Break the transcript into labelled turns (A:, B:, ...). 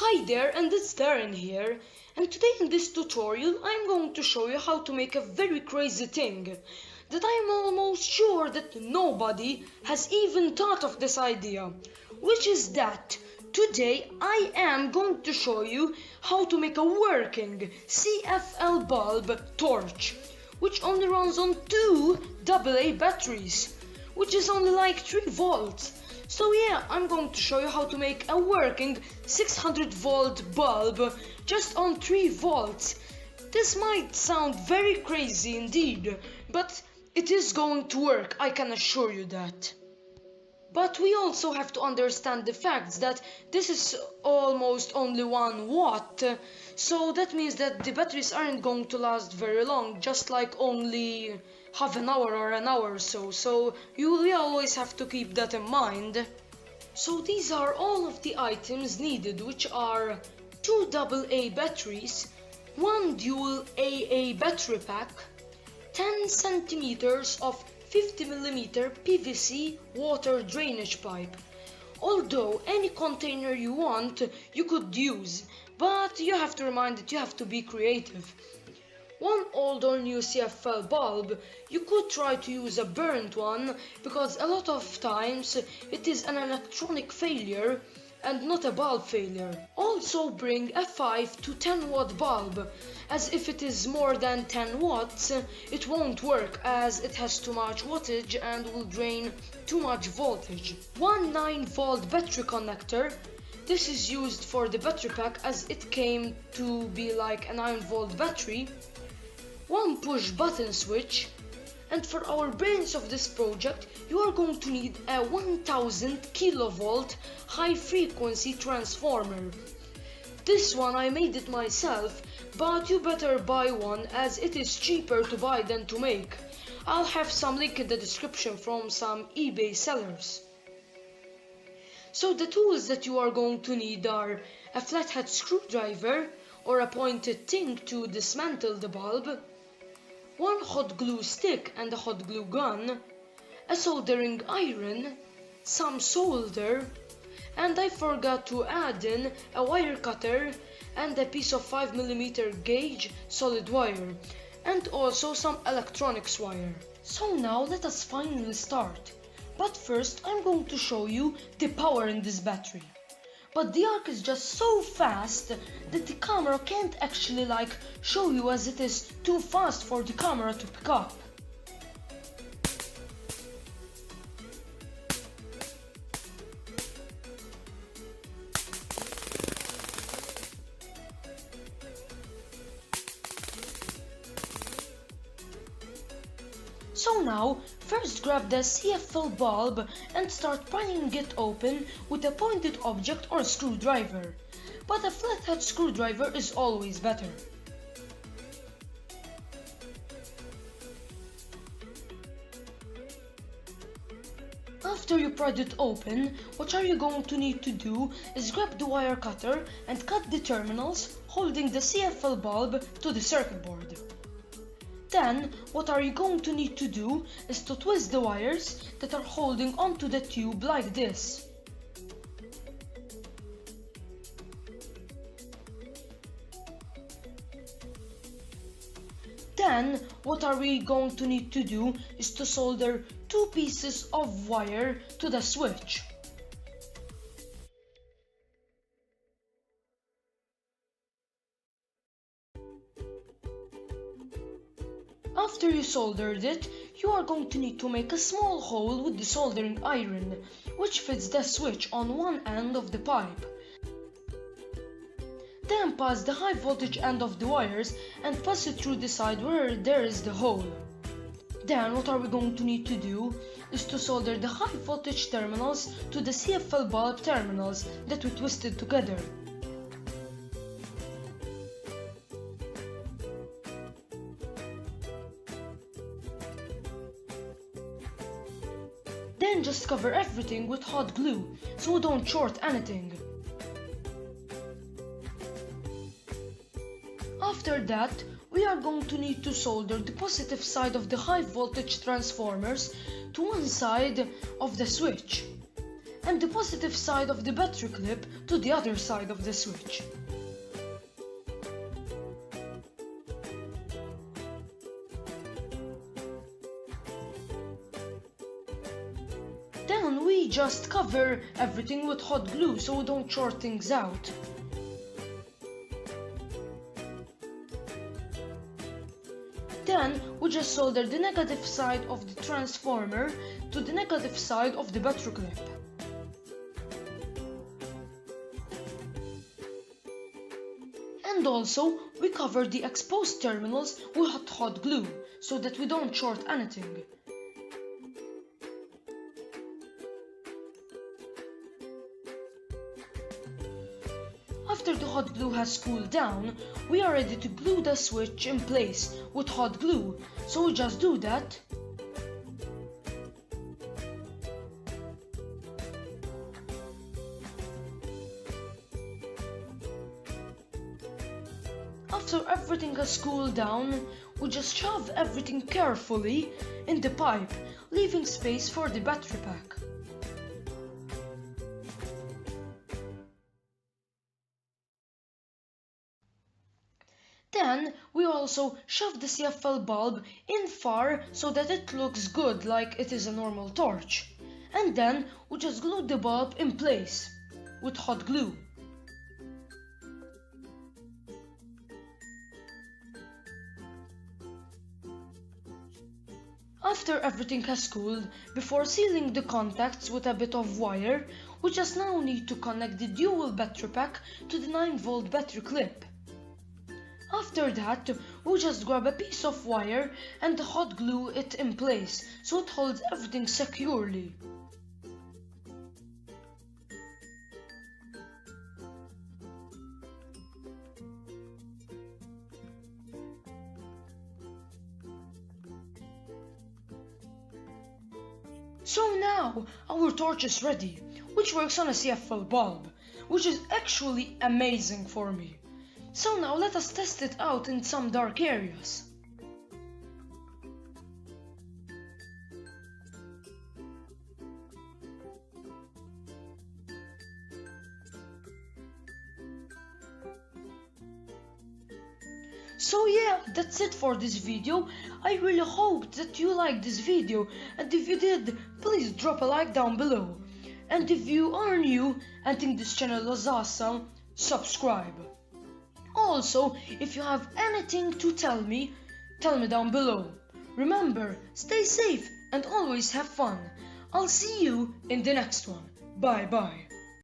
A: Hi there, and it's Darren here, and today in this tutorial I'm going to show you how to make a very crazy thing that I'm almost sure that nobody has even thought of this idea, which is that today I am going to show you how to make a working CFL bulb torch, which only runs on two AA batteries, which is only like 3 volts. So yeah, I'm going to show you how to make a working 600 volt bulb just on 3 volts. This might sound very crazy indeed, but it is going to work, I can assure you that. But we also have to understand the facts that this is almost only 1 watt, so that means that the batteries aren't going to last very long, just like only half an hour or an hour or so, so you will always have to keep that in mind. So these are all of the items needed, which are 2 AA batteries, 1 dual AA battery pack, 10 centimeters of 50mm PVC water drainage pipe. Although any container you want you could use, but you have to remind that you have to be creative. 1 old or new CFL bulb, you could try to use a burnt one, because a lot of times it is an electronic failure and not a bulb failure. Also bring a 5 to 10 watt bulb, as if it is more than 10 watts, it won't work as it has too much wattage and will drain too much voltage. 1 9 volt battery connector. This is used for the battery pack as it came to be like a 9 volt battery. 1 push button switch. And for our brains of this project, you are going to need a 1000 kilovolt high frequency transformer. This one I made it myself, but you better buy one as it is cheaper to buy than to make. I'll have some link in the description from some eBay sellers. So the tools that you are going to need are a flathead screwdriver or a pointed thing to dismantle the bulb, 1 hot glue stick and a hot glue gun, a soldering iron, some solder, and I forgot to add in a wire cutter and a piece of 5mm gauge solid wire, and also some electronics wire. So now let us finally start. But first I'm going to show you the power in this battery. But the arc is just so fast that the camera can't actually show you, as it is too fast for the camera to pick up. So now, first grab the CFL bulb and start prying it open with a pointed object or screwdriver, but a flathead screwdriver is always better. After you pried it open, what are you going to need to do is grab the wire cutter and cut the terminals holding the CFL bulb to the circuit board. Then, what are you going to need to do is to twist the wires that are holding onto the tube like this. Then, what are we going to need to do is to solder 2 pieces of wire to the switch. After you soldered it, you are going to need to make a small hole with the soldering iron, which fits the switch on one end of the pipe. Then pass the high voltage end of the wires and pass it through the side where there is the hole. Then what are we going to need to do is to solder the high voltage terminals to the CFL bulb terminals that we twisted together. Then just cover everything with hot glue, so we don't short anything. After that, we are going to need to solder the positive side of the high voltage transformers to one side of the switch. and the positive side of the battery clip to the other side of the switch. Then we just cover everything with hot glue so we don't short things out. Then we just solder the negative side of the transformer to the negative side of the battery clip. And also we cover the exposed terminals with hot glue so that we don't short anything. After the hot glue has cooled down, we are ready to glue the switch in place with hot glue, so we just do that. After everything has cooled down, we just shove everything carefully in the pipe, leaving space for the battery pack. Then we also shove the CFL bulb in far so that it looks good like it is a normal torch. And then we just glue the bulb in place with hot glue. After everything has cooled, before sealing the contacts with a bit of wire, we just now need to connect the dual battery pack to the 9-volt battery clip. After that, we just grab a piece of wire and hot glue it in place so it holds everything securely. So now our torch is ready, which works on a CFL bulb, which is actually amazing for me. So now let us test it out in some dark areas. So yeah, that's it for this video. I really hope that you liked this video, and if you did, please drop a like down below. And if you are new and think this channel was awesome, subscribe. Also, if you have anything to tell me down below. Remember, stay safe and always have fun. I'll see you in the next one. Bye bye.